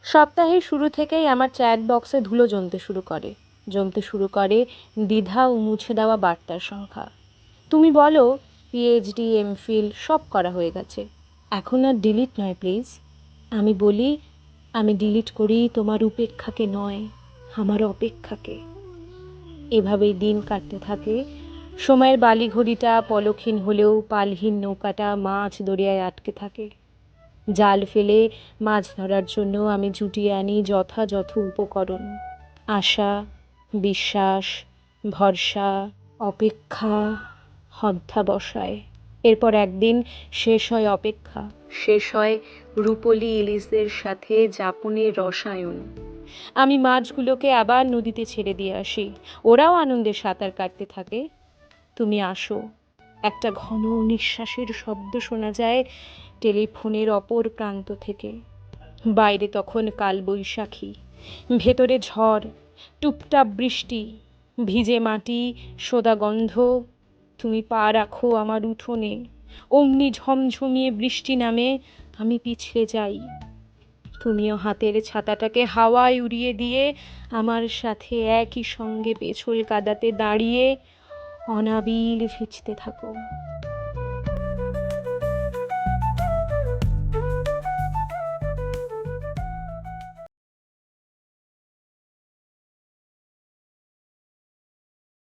সপ্তাহের শুরু থেকেই আমার চ্যাট বক্সে ধুলো জমতে শুরু করে দ্বিধা ও মুছে দেওয়া বার্তার সংখ্যা। তুমি বলো পিএইচডি এমফিল সব করা হয়ে গেছে, এখন আর ডিলিট নয় প্লিজ। আমি বলি আমি ডিলিট করি তোমার উপেক্ষাকে নয়, আমার অপেক্ষাকে। এভাবেই দিন কাটতে থাকে। সময়ের বালিঘড়িটা পলকহীন হলেও পালহীন নৌকাটা মাঝ দরিয়ায় আটকে থাকে। জাল ফেলে মাছ ধরার জন্য আমি জুটিয়ে আনি যথাযথ উপকরণ: আশা, বিশ্বাস, ভরসা, অপেক্ষা, অধ্যবসায়। এরপর একদিন শেষ হয় অপেক্ষা, শেষ হয় রূপলি ইলিশদের সাথে যাপনের রসায়ন। আমি মাছগুলোকে আবার নদীতে ছেড়ে দিয়ে আসি, ওরাও আনন্দে সাঁতার কাটতে থাকে। তুমি আসো, একটা ঘন নিঃশ্বাসের শব্দ শোনা যায় টেলিফোনের অপর প্রান্ত থেকে। বাইরে তখন কালবৈশাখী, ভেতরে ঝড়, টুপটাপ বৃষ্টি, ভিজে মাটি, সোদা গন্ধ। তুমি পা রাখো আমার উঠোনে, অমনি ঝমঝমিয়ে বৃষ্টি নামে, আমি পিছলে যাই। তুমিও হাতের ছাতাটাকে হাওয়ায় উড়িয়ে দিয়ে আমার সাথে একই সঙ্গে পেছল কাদাতে দাঁড়িয়ে অনাবিল ভিজতে থাকো।